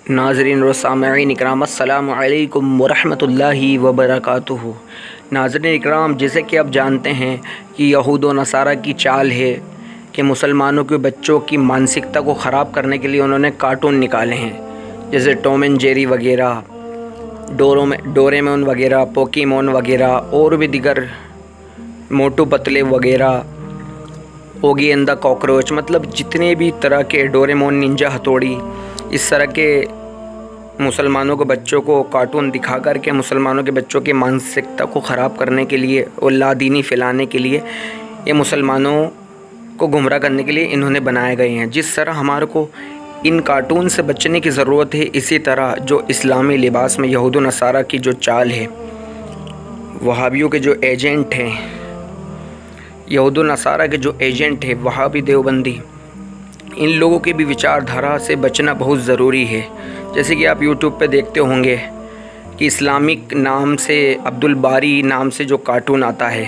नाज़रीन व सामईन इकराम अस्सलामु अलैकुम वरहमतुल्लाहि वबरकातुहू। नाज़रीन इकराम, जैसे कि आप जानते हैं कि यहूद व नसारा की चाल है कि मुसलमानों के बच्चों की मानसिकता को ख़राब करने के लिए उन्होंने कार्टून निकाले हैं, जैसे टॉम एंड जेरी वगैरह, डोरेमोन वगैरह, पोकेमोन वगैरह और भी दिगर मोटू पतले वगैरह, ओगी एंड द कॉकरोच, मतलब जितने भी तरह के, डोरेमोन, निंजा हथौड़ी, इस तरह के मुसलमानों के बच्चों को कार्टून दिखा कर के मुसलमानों के बच्चों की मानसिकता को ख़राब करने के लिए और लादीनी फैलाने के लिए, ये मुसलमानों को गुमराह करने के लिए इन्होंने बनाए गए हैं। जिस तरह हमारे को इन कार्टून से बचने की ज़रूरत है, इसी तरह जो इस्लामी लिबास में यहूद व नसारा की जो चाल है, वहाबियों के जो एजेंट हैं, यहूद व नसारा के जो एजेंट हैं, वहाबी देवबंदी, इन लोगों की भी विचारधारा से बचना बहुत ज़रूरी है। जैसे कि आप यूट्यूब पे देखते होंगे कि इस्लामिक नाम से, अब्दुल बारी नाम से जो कार्टून आता है,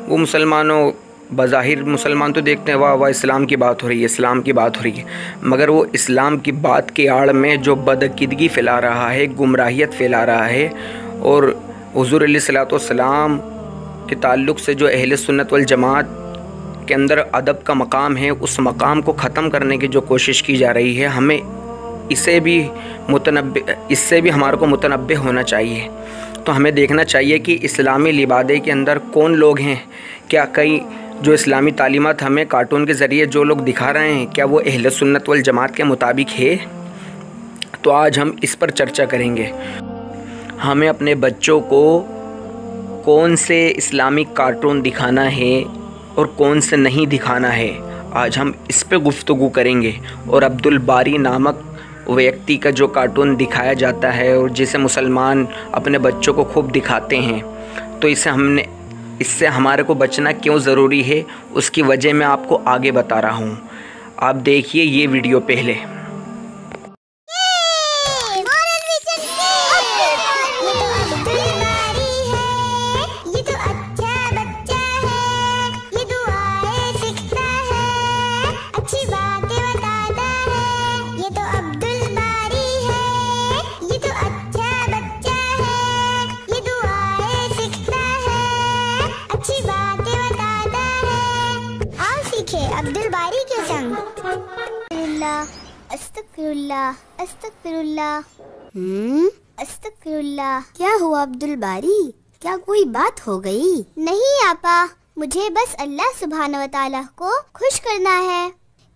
वो मुसलमानों, बज़ाहिर मुसलमान तो देखते हैं वाह वाह इस्लाम की बात हो रही है, इस्लाम की बात हो रही है, मगर वो इस्लाम की बात के आड़ में जो बदअकीदगी फैला रहा है, गुमराहियत फैला रहा है, और हुज़ूर अलैहिस्सलाम के ताल्लुक़ से जो अहले सुन्नत वल जमात के अंदर अदब का मकाम है, उस मकाम को ख़त्म करने की जो कोशिश की जा रही है, हमें इससे भी हमारे को मुतनब्बे होना चाहिए। तो हमें देखना चाहिए कि इस्लामी लिबादे के अंदर कौन लोग हैं, क्या कई जो इस्लामी तालीमात हमें कार्टून के ज़रिए जो लोग दिखा रहे हैं, क्या वो अहले सुन्नत वल जमात के मुताबिक है। तो आज हम इस पर चर्चा करेंगे। हमें अपने बच्चों को कौन से इस्लामिक कार्टून दिखाना है और कौन से नहीं दिखाना है, आज हम इस पे गुफ्तगू करेंगे। और अब्दुल बारी नामक व्यक्ति का जो कार्टून दिखाया जाता है और जिसे मुसलमान अपने बच्चों को खूब दिखाते हैं, तो इससे हमारे को बचना क्यों ज़रूरी है, उसकी वजह मैं आपको आगे बता रहा हूँ। आप देखिए ये वीडियो पहले। अब्दुल बारी के संग अस्तगफिरुल्लाह अस्तगफिरुल्लाह अस्तगफिरुल्लाह। क्या हुआ अब्दुल बारी, क्या कोई बात हो गई? नहीं आपा, मुझे बस अल्लाह सुब्हान व तआला को खुश करना है,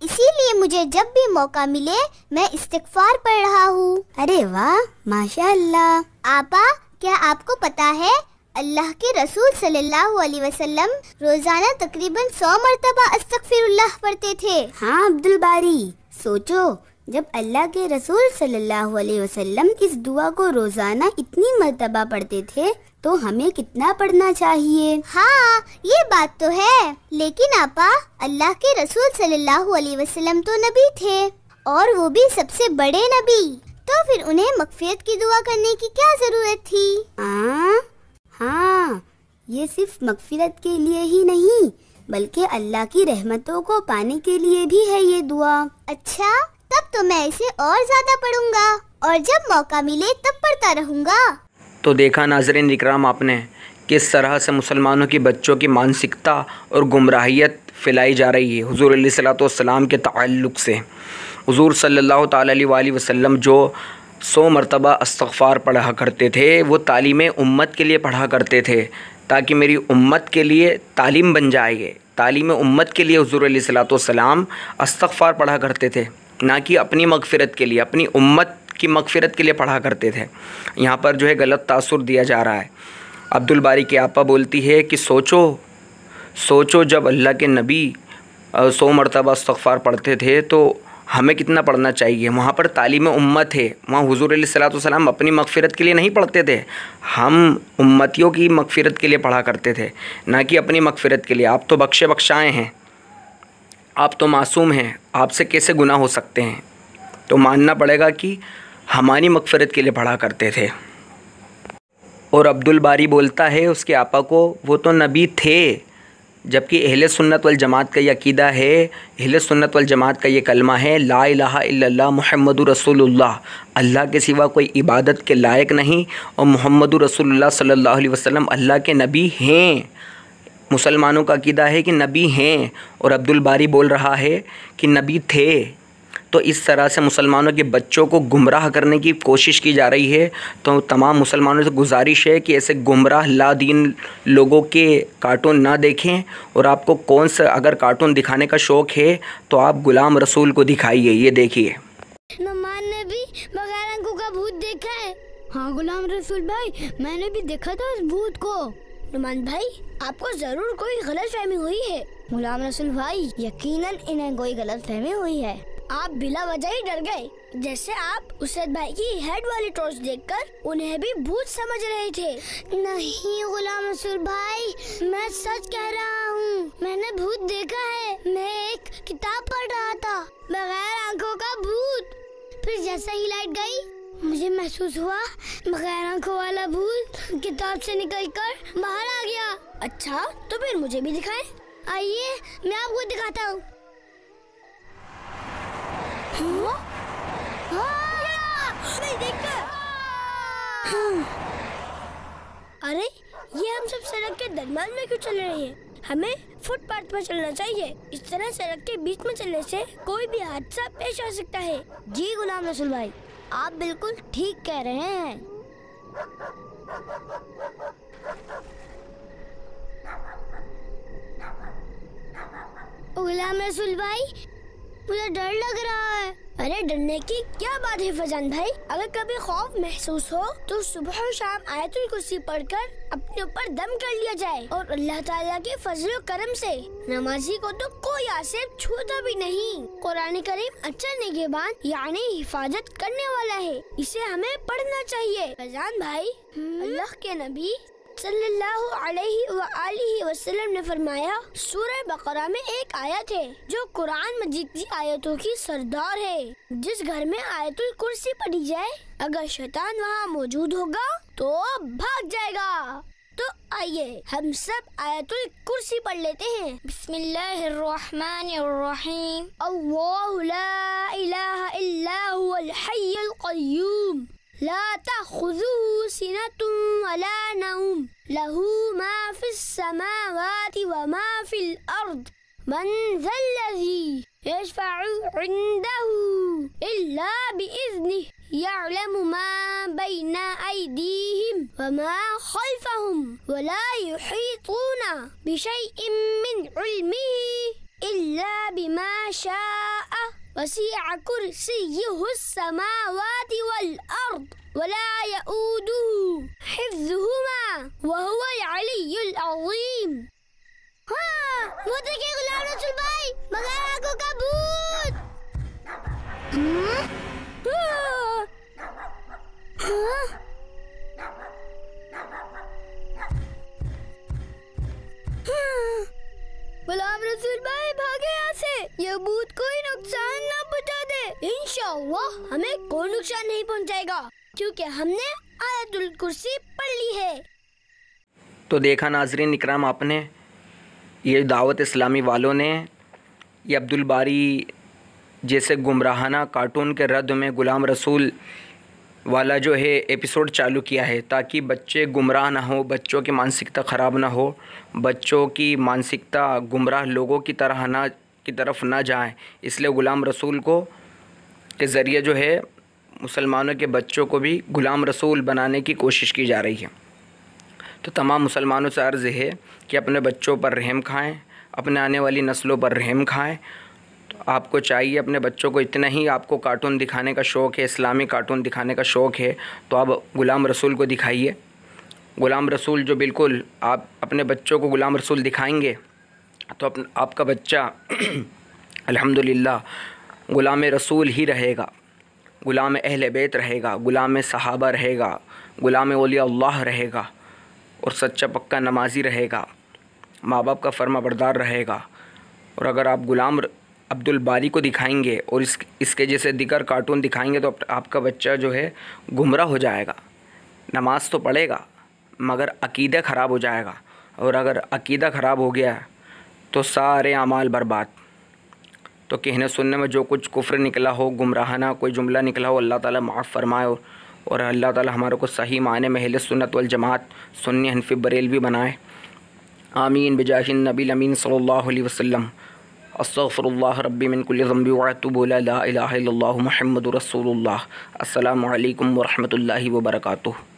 इसीलिए मुझे जब भी मौका मिले मैं इस्तिग़फ़ार पढ़ रहा हूँ। अरे वाह, माशाअल्लाह। आपा, क्या आपको पता है अल्लाह के रसूल सल्लल्लाहु अलैहि वसल्लम रोजाना तकरीबन 100 मरतबा अस्तगफिरुल्लाह पढ़ते थे। हाँ अब्दुल बारी, सोचो जब अल्लाह के रसूल सल्लल्लाहु अलैहि वसल्लम इस दुआ को रोजाना इतनी मरतबा पढ़ते थे, तो हमें कितना पढ़ना चाहिए? हाँ ये बात तो है, लेकिन आपा अल्लाह के रसूल सल्लल्लाहु अलैहि वसल्लम तो नबी थे, और वो भी सबसे बड़े नबी, तो फिर उन्हें मग़फ़िरत की दुआ करने की क्या जरूरत थी? हाँ, ये सिर्फ मग़फ़िरत के लिए ही नहीं, बल्कि अल्लाह की रहमतों को पाने के लिए भी है ये दुआ। अच्छा, तब तो मैं इसे और ज़्यादा पढ़ूंगा, और जब मौका मिले तब पढ़ता रहूंगा। तो देखा नाज़रीन इकराम आपने, किस तरह से मुसलमानों के बच्चों की मानसिकता और गुमराहियत फैलाई जा रही है हुज़ूर अलैहिस्सलाम के ताल्लुक़ से। हुज़ूर सल्लल्लाहु तआला अलैहि वसल्लम जो 100 मरतबा इस्तिग़फ़ार पढ़ा करते थे, वो तालीम उम्मत के लिए पढ़ा करते थे, ताकि मेरी उम्मत के लिए तालीम बन जाए। तालीम उम्मत के लिए हुज़ूर अलैहिस्सलाम इस्तिग़फ़ार पढ़ा करते थे, ना कि अपनी मग़फ़िरत के लिए, अपनी उम्मत की मग़फ़िरत के लिए पढ़ा करते थे। यहाँ पर जो है गलत तासुर दिया जा रहा है। अब्दुल बारी की आपा बोलती है कि सोचो जब अल्लाह के नबी 100 मरतबा इस्तिग़फ़ार पढ़ते थे, तो हमें कितना पढ़ना चाहिए। वहाँ पर तालीम उम्मत है, वहाँ हुज़ूर अलैहिस्सलाम अपनी मग़फ़िरत के लिए नहीं पढ़ते थे, हम उम्मतियों की मग़फ़िरत के लिए पढ़ा करते थे, ना कि अपनी मग़फ़िरत के लिए। आप तो बख्शे बख्शाए हैं, आप तो मासूम हैं, आपसे कैसे गुनाह हो सकते हैं। तो मानना पड़ेगा कि हमारी मग़फ़िरत के लिए पढ़ा करते थे। और अब्दुल बारी बोलता है उसके आपा को, वो तो नबी थे, जबकि अहले सुन्नत वल जमात का ये अक़ीदा है, अहले सुन्नत वल जमात का ये कलमा है, ला इलाहा इल्लल्लाह मुहम्मदुर रसूलुल्लाह, अल्लाह के सिवा कोई इबादत के लायक नहीं और मुहम्मदुर रसूलुल्लाह सल्लल्लाहु अलैहि वसल्लम अल्लाह के नबी हैं। मुसलमानों का अक़ीदा है कि नबी हैं और अब्दुल बारी बोल रहा है कि नबी थे। तो इस तरह से मुसलमानों के बच्चों को गुमराह करने की कोशिश की जा रही है। तो तमाम मुसलमानों से गुजारिश है कि ऐसे गुमराह लादीन लोगों के कार्टून ना देखें, और आपको कौन सा अगर कार्टून दिखाने का शौक़ है तो आप गुलाम रसूल को दिखाइए। ये देखिए, नुमान ने भी बगैर आंखों का भूत देखा है। हाँ गुलाम रसूल भाई, मैंने भी देखा था उस भूत को। नुमान भाई, आपको जरूर कोई गलतफहमी हुई है। गुलाम रसूल भाई, यकीनन इन्हें कोई गलतफहमी हुई है। आप बिला वजह ही डर गए, जैसे आप उसैद भाई की हेड वाली टॉर्च देखकर उन्हें भी भूत समझ रहे थे। नहीं गुलाम रसूल भाई, मैं सच कह रहा हूँ, मैंने भूत देखा है। मैं एक किताब पढ़ रहा था, बगैर आंखों का भूत। फिर जैसे ही लाइट गई, मुझे महसूस हुआ बगैर आंखों वाला भूत किताब से निकलकर बाहर आ गया। अच्छा, तो फिर मुझे भी दिखाएं। आइए, मैं आपको दिखाता हूँ। अरे, ये हम सब सड़क के दरम्यान में क्यों चल रहे हैं? हमें फुटपाथ पर चलना चाहिए। इस तरह सड़क के बीच में चलने से कोई भी हादसा पेश आ सकता है। जी गुलाम रसूल भाई, आप बिल्कुल ठीक कह रहे हैं। गुलाम रसूल भाई, मुझे डर लग रहा है। अरे डरने की क्या बात है फजान भाई, अगर कभी खौफ महसूस हो तो सुबह और शाम आयतुल कुर्सी पढ़कर अपने ऊपर दम कर लिया जाए, और अल्लाह ताला के फजल और करम से नमाजी को तो कोई आसिफ छूता भी नहीं। कुरान करीम अच्छा निगहबान यानी हिफाजत करने वाला है, इसे हमें पढ़ना चाहिए। फजान भाई, अल्लाह के नबी सल्लल्लाहु अलैहि व आलिहि वसल्लम ने फरमाया, सूरह बकरा में एक आयत है जो कुरान मजीद की आयतों की सरदार है। जिस घर में आयतुल कुर्सी पढ़ी जाए, अगर शैतान वहाँ मौजूद होगा तो भाग जाएगा। तो आइए हम सब आयतुल कुर्सी पढ़ लेते हैं। बिस्मिल्लाहिर्रहमानिर्रहीम। अल्लाहु ला इलाहा इल्ला हुवल हय्युल क़य्यूम ला तअख़ुज़ुहु सिनतुन वला नौम लहू मा फिस समावाति व मा फिल अर्द मन ज़ल्लज़ी यशफ़अु इंदहु इल्ला बिइज़्निहि यअलमु मा बैना अयदीहिम व मा ख़ल्फ़हुम व ला युहीतूना बिशैइन मिन इल्मिहि इल्ला बिमा शाअ वसिअ कुर्सियुहुस समावाति वल अर्द वला यऊदुहु हिफ्ज़ुहुमा वहुवल अलिय्युल अज़ीम। हाँ, वो देखिए गुलाम रसूल भाई, बगैर आंखों का भूत। गुलाम रसूल भाई भागे यहाँ से, ये भूत कोई नुकसान ना पहुँचा दे। इंशाअल्लाह हमें कोई नुकसान नहीं पहुँचाएगा, क्योंकि हमने आयतुल कुर्सी पढ़ ली है। तो देखा नाज़रीन इकराम, आपने ये दावत इस्लामी वालों ने ये अब्दुल बारी जैसे गुमराहाना कार्टून के रद्द में गुलाम रसूल वाला जो है एपिसोड चालू किया है, ताकि बच्चे गुमराह ना हो, बच्चों की मानसिकता ख़राब ना हो, बच्चों की मानसिकता गुमराह लोगों की तरफ ना जाए। इसलिए गुलाम रसूल को के ज़रिए जो है मुसलमानों के बच्चों को भी गुलाम रसूल बनाने की कोशिश की जा रही है। तो तमाम मुसलमानों से अर्ज़ है कि अपने बच्चों पर रहम खाएं, अपने आने वाली नस्लों पर रहम खाएं। तो आपको चाहिए, अपने बच्चों को इतना ही आपको कार्टून दिखाने का शौक़ है, इस्लामी कार्टून दिखाने का शौक़ है, तो आप गुलाम रसूल को दिखाइए। गुलाम रसूल जो बिल्कुल आप अपने बच्चों को गुलाम रसूल दिखाएंगे तो आपका बच्चा अल्हम्दुलिल्लाह गुलाम रसूल ही रहेगा, गुलाम अहले बैत रहेगा, गुलाम सहाबा रहेगा, गुलाम औलिया अल्लाह रहेगा और सच्चा पक्का नमाजी रहेगा, माँ बाप का फर्माबरदार रहेगा। और अगर आप गुलाम अब्दुल बारी को दिखाएंगे और इसके जैसे दिगर कार्टून दिखाएंगे तो आपका बच्चा जो है गुमराह हो जाएगा। नमाज तो पढ़ेगा मगर अकीदा ख़राब हो जाएगा, और अगर अकीदा ख़राब हो गया तो सारे अमाल बर्बाद। तो कहने सुनने में जो कुछ कुफ्र निकला हो, गुमराहाना कोई जुमला निकला हो, अल्लाह ताला माफ़ फरमाए और अल्लाह ताला हमारे को सही माने में अहले सुन्नत वल जमात सुन्नी हनफी बरेलवी बनाए। आमीन बिजाहिन नबी अमीन सल्लल्लाहु अलैहि वसल्लम। अस्तग़फिरुल्लाह रब्बी मिन कुल्लि ज़ंबि व अतूबु इलैहि ला इलाहा इल्लल्लाहु मुहम्मदुर रसूलुल्लाह। अस्सलामु अलैकुम व रहमतुल्लाहि व बरकातुहू।